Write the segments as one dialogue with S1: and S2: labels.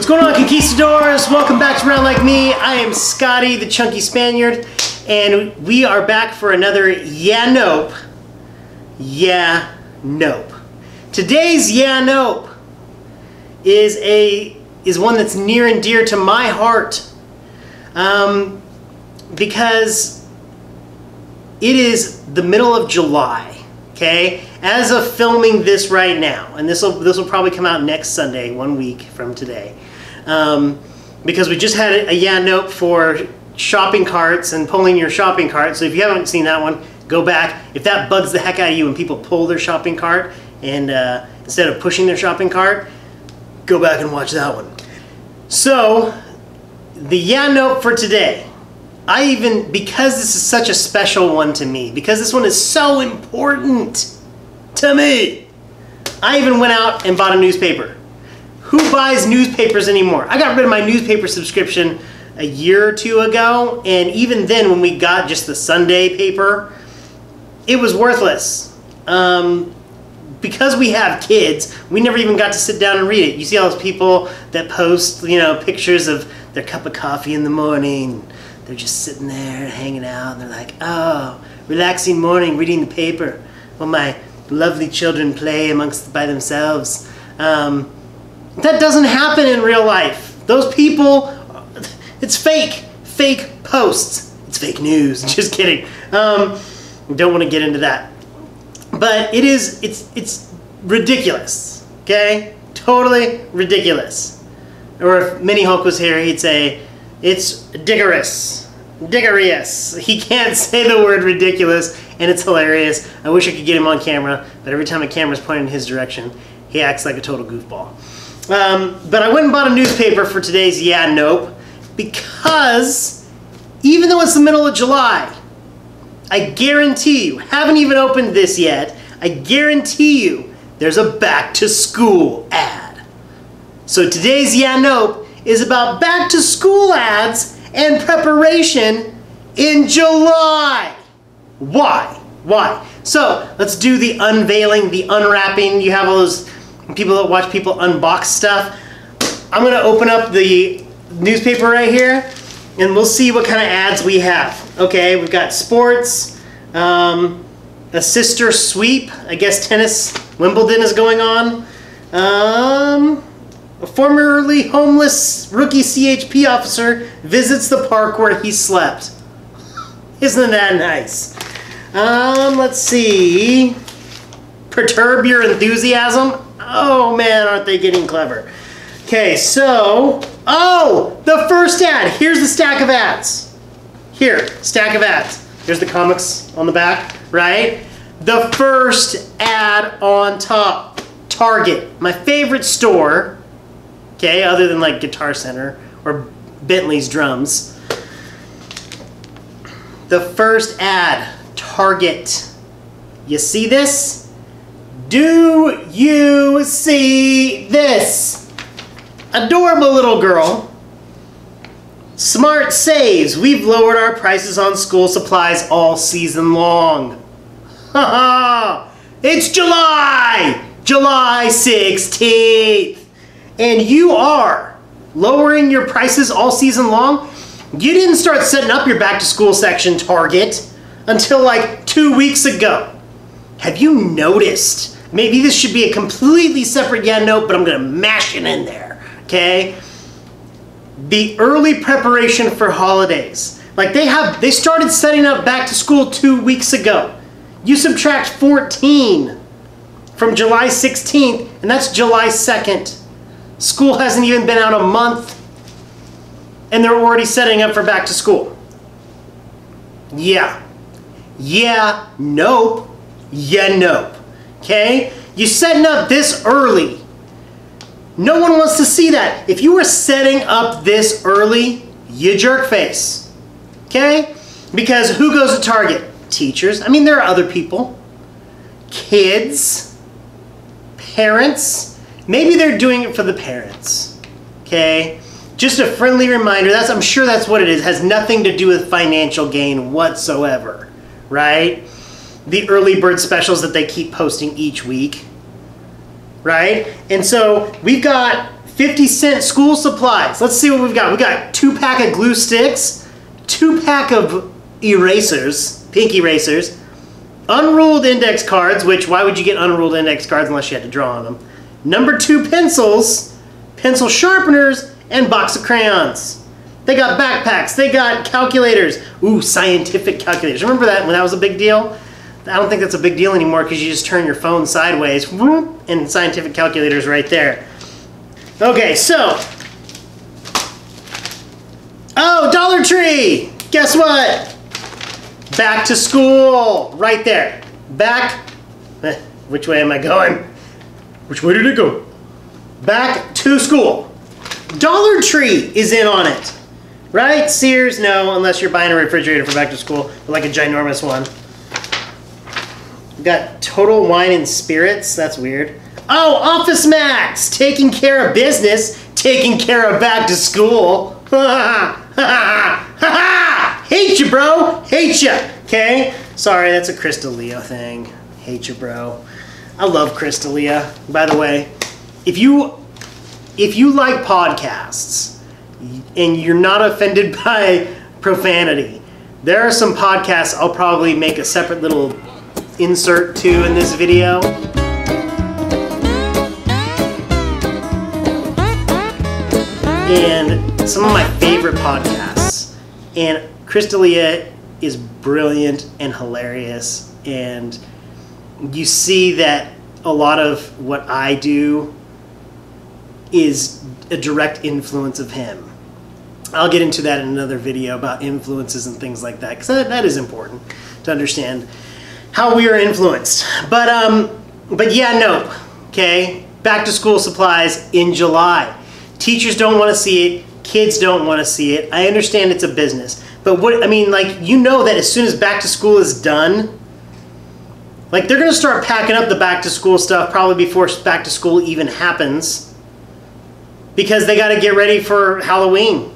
S1: What's going on, conquistadors? Welcome back to Round Like Me. I am Scotty, the chunky Spaniard, and we are back for another Yeah Nope. Yeah Nope. Today's Yeah Nope is one that's near and dear to my heart, because it is the middle of July. Okay, as of filming this right now, and this will probably come out next Sunday, 1 week from today, because we just had a Yeah Nope for shopping carts and pulling your shopping cart. So if you haven't seen that one, go back. If that bugs the heck out of you when people pull their shopping cart and instead of pushing their shopping cart, go back and watch that one. So the Yeah Nope for today. Because this is such a special one to me, because this one is so important to me, I even went out and bought a newspaper. Who buys newspapers anymore? I got rid of my newspaper subscription a year or two ago, and even then when we got just the Sunday paper, it was worthless. Because we have kids, we never even got to sit down and read it. You see all those people that post, pictures of their cup of coffee in the morning. They're just sitting there hanging out, and they're like, oh, relaxing morning, reading the paper while my lovely children play by themselves. That doesn't happen in real life. Those people, it's fake posts. It's fake news. Just kidding. Don't want to get into that. But it's ridiculous. Okay? Totally ridiculous. Or if Minnie Hulk was here, he'd say, it's digorous. Digorious. He can't say the word ridiculous, and it's hilarious. I wish I could get him on camera, but every time a camera's pointed in his direction, he acts like a total goofball. But I went and bought a newspaper for today's Yeah Nope, because even though it's the middle of July, I guarantee you, haven't even opened this yet, I guarantee you there's a back to school ad. So today's Yeah Nope is about back to school ads and preparation in July. Why? Why? So let's do the unveiling, the unwrapping. You have all those people that watch people unbox stuff. I'm gonna open up the newspaper right here and we'll see what kind of ads we have. Okay, we've got sports, a sister sweep. I guess tennis, Wimbledon is going on. A formerly homeless rookie CHP officer visits the park where he slept. Isn't that nice? Let's see. Perturb your enthusiasm. Oh man, aren't they getting clever? Okay, so, the first ad. Here's the stack of ads. Here, stack of ads. Here's the comics on the back, right? The first ad on top. Target, my favorite store. Okay, other than like Guitar Center or Bentley's drums. The first ad, Target. You see this? Do you see this? Adorable little girl. Smart saves. We've lowered our prices on school supplies all season long. Haha! It's July! July 16th! And you are lowering your prices all season long. You didn't start setting up your back to school section, Target, until like 2 weeks ago. Have you noticed? Maybe this should be a completely separate Yeah Nope, but I'm gonna mash it in there, okay? The early preparation for holidays. Like they started setting up back to school 2 weeks ago. You subtract 14 from July 16th, and that's July 2nd. School hasn't even been out a month, and they're already setting up for back to school. Yeah. Yeah, nope. Yeah, nope. Okay? You're setting up this early. No one wants to see that. If you were setting up this early, you jerk face. Okay? Because who goes to Target? Teachers. I mean, there are other people. Kids. Parents. Maybe they're doing it for the parents, okay? Just a friendly reminder, I'm sure that's what it is. It has nothing to do with financial gain whatsoever, right? The early bird specials that they keep posting each week, right? And so we've got 50-cent school supplies. Let's see what we've got. We got 2-pack of glue sticks, 2-pack of erasers, pink erasers, unruled index cards, which why would you get unruled index cards unless you had to draw on them? Number 2 pencils, pencil sharpeners, and box of crayons. They got backpacks, they got calculators. Ooh, scientific calculators. Remember that when that was a big deal? I don't think that's a big deal anymore because you just turn your phone sideways, whoop, and scientific calculators right there. Okay, so, oh, Dollar Tree! Guess what? Back to school, right there. Back, which way am I going? Which way did it go? Back to school. Dollar Tree is in on it, right? Sears, no, unless you're buying a refrigerator for back to school, but like a ginormous one. We got Total Wine and Spirits, that's weird. Oh, Office Max, taking care of business, taking care of back to school. Hate you, bro, hate you, okay? Sorry, that's a Crystalia thing. Hate you, bro. I love Crystalia, by the way. If you like podcasts and you're not offended by profanity, there are some podcasts I'll probably make a separate little insert to in this video. And some of my favorite podcasts. And Crystalia is brilliant and hilarious, and you see that a lot of what I do is a direct influence of him. I'll get into that in another video about influences and things like that, because that is important to understand how we are influenced. But yeah, no, okay? Back to school supplies in July. Teachers don't want to see it. Kids don't want to see it. I understand it's a business. But what, I mean, like, you know that as soon as back to school is done, like, they're going to start packing up the back to school stuff probably before back to school even happens, because they got to get ready for Halloween.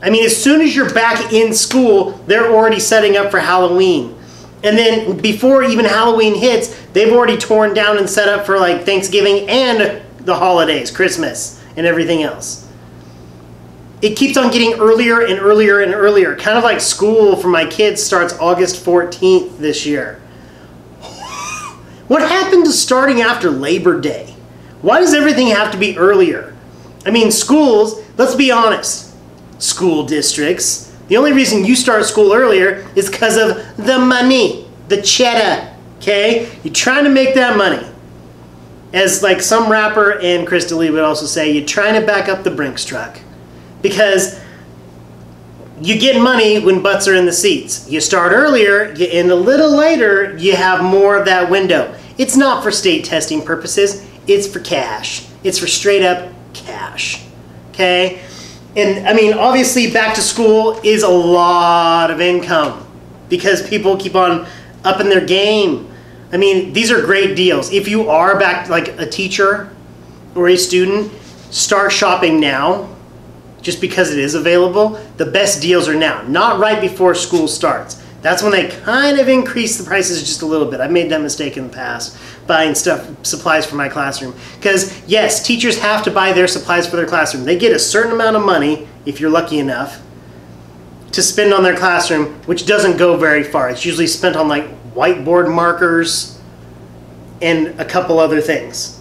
S1: I mean, as soon as you're back in school, they're already setting up for Halloween. And then before even Halloween hits, they've already torn down and set up for like Thanksgiving and the holidays, Christmas, and everything else. It keeps on getting earlier and earlier and earlier. Kind of like school for my kids starts August 14th this year. What happened to starting after Labor Day? Why does everything have to be earlier? I mean, schools, let's be honest, school districts, the only reason you start school earlier is because of the money, the cheddar, okay? You're trying to make that money. As like some rapper and Crystalia would also say, you're trying to back up the Brinks truck. Because you get money when butts are in the seats. You start earlier, you end a little later, you have more of that window. It's not for state testing purposes, it's for cash. It's for straight up cash, okay? And I mean, obviously back to school is a lot of income because people keep on upping their game. I mean, these are great deals. If you are back, like a teacher or a student, start shopping now. Just because it is available, the best deals are now, not right before school starts. That's when they kind of increase the prices just a little bit. I've made that mistake in the past, buying supplies for my classroom. Because yes, teachers have to buy their supplies for their classroom. They get a certain amount of money, if you're lucky enough, to spend on their classroom, which doesn't go very far. It's usually spent on like whiteboard markers and a couple other things.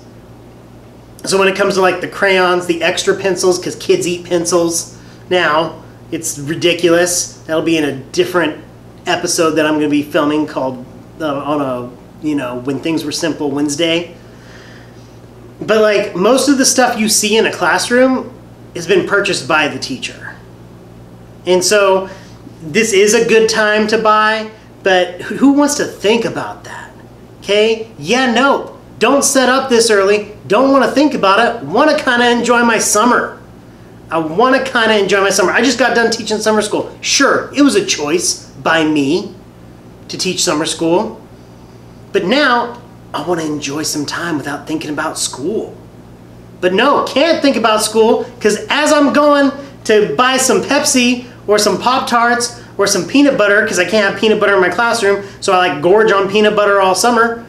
S1: So when it comes to like the crayons, the extra pencils, because kids eat pencils now, it's ridiculous. That'll be in a different episode that I'm going to be filming called on a, you know, When Things Were Simple Wednesday. But like most of the stuff you see in a classroom has been purchased by the teacher. And so this is a good time to buy, but who wants to think about that? Okay? Yeah, no. Don't set up this early. Don't want to think about it. Want to kind of enjoy my summer. I want to kind of enjoy my summer. I just got done teaching summer school. Sure, it was a choice by me to teach summer school. But now, I want to enjoy some time without thinking about school. But no, can't think about school because as I'm going to buy some Pepsi or some Pop-Tarts or some peanut butter, because I can't have peanut butter in my classroom, so I like gorge on peanut butter all summer.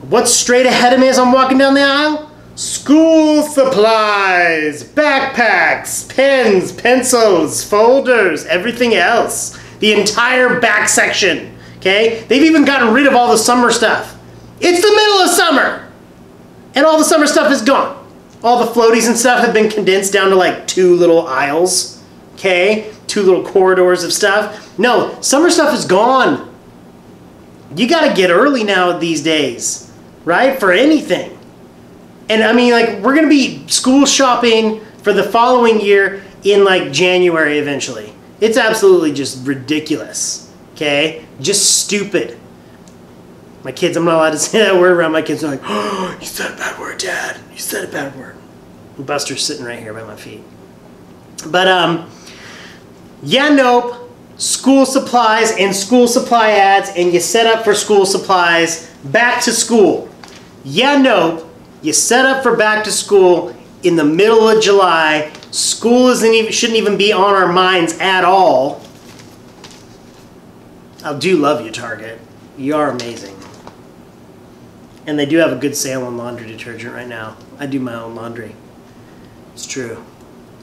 S1: What's straight ahead of me as I'm walking down the aisle? School supplies, backpacks, pens, pencils, folders, everything else. The entire back section, okay? They've even gotten rid of all the summer stuff. It's the middle of summer, and all the summer stuff is gone. All the floaties and stuff have been condensed down to like 2 little aisles, okay? 2 little corridors of stuff. No, summer stuff is gone. You gotta get early now these days, right? For anything. And I mean, like, we're gonna be school shopping for the following year in like January eventually. It's absolutely just ridiculous, okay? Just stupid. My kids, I'm not allowed to say that word around my kids. They're like, oh, you said a bad word, Dad. You said a bad word. And Buster's sitting right here by my feet. But, yeah, nope. School supplies and school supply ads, and you set up for school supplies back to school. Yeah, nope. You set up for back to school in the middle of July. School shouldn't even be on our minds at all. I do love you, Target. You are amazing. And they do have a good sale on laundry detergent right now. I do my own laundry. It's true.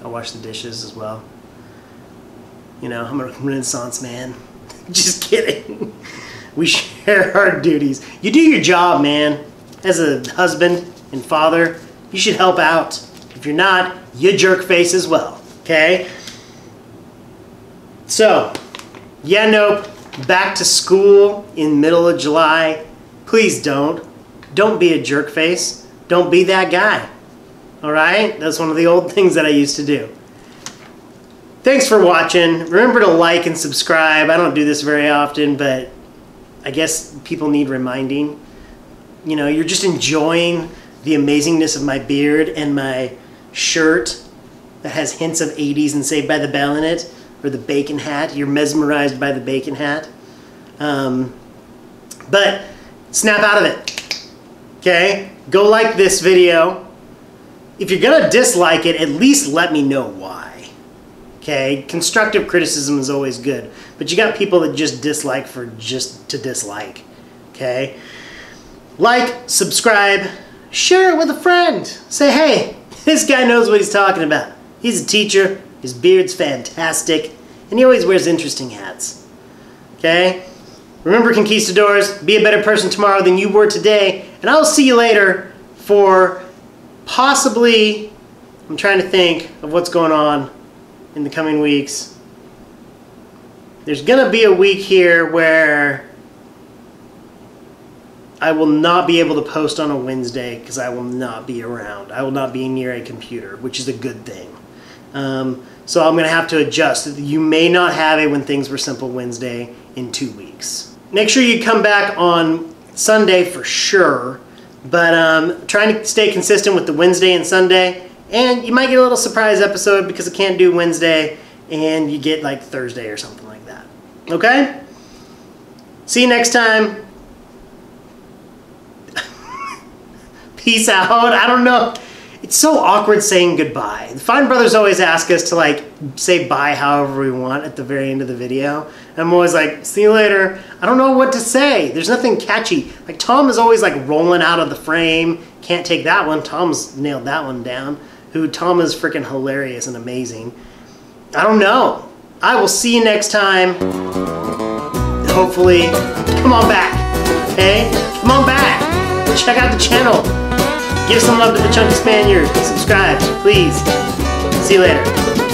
S1: I wash the dishes as well. You know, I'm a Renaissance man. Just kidding. We share our duties. You do your job, man. As a husband and father, you should help out. If you're not, you jerk face as well. Okay? So, yeah, nope. Back to school in middle of July. Please don't. Don't be a jerk face. Don't be that guy. Alright? That's one of the old things that I used to do. Thanks for watching. Remember to like and subscribe. I don't do this very often, but I guess people need reminding. You know, you're just enjoying the amazingness of my beard and my shirt that has hints of 80s and Saved by the Bell in it, or the bacon hat. You're mesmerized by the bacon hat. But snap out of it. Okay? Go like this video. If you're gonna dislike it, at least let me know why. Okay? Constructive criticism is always good, but you got people that just dislike for just to dislike. Okay? Like, subscribe, share it with a friend. Say, hey, this guy knows what he's talking about. He's a teacher, his beard's fantastic, and he always wears interesting hats. Okay? Remember, conquistadors, be a better person tomorrow than you were today, and I'll see you later for possibly, I'm trying to think of what's going on in the coming weeks. There's gonna be a week here where I will not be able to post on a Wednesday because I will not be around. I will not be near a computer, which is a good thing. So I'm going to have to adjust. You may not have a When Things Were Simple Wednesday in 2 weeks. Make sure you come back on Sunday for sure, but trying to stay consistent with the Wednesday and Sunday, and you might get a little surprise episode because I can't do Wednesday and you get like Thursday or something like that. Okay? See you next time. Peace out. I don't know. It's so awkward saying goodbye. The Fine Brothers always ask us to like say bye however we want at the very end of the video. And I'm always like, see you later. I don't know what to say. There's nothing catchy. Like Tom is always like rolling out of the frame. Can't take that one. Tom's nailed that one down. Tom is freaking hilarious and amazing. I don't know. I will see you next time. Hopefully. Come on back. Okay? Come on back. Check out the channel. Give some love to the Chunky Spaniard. Subscribe, please. See you later.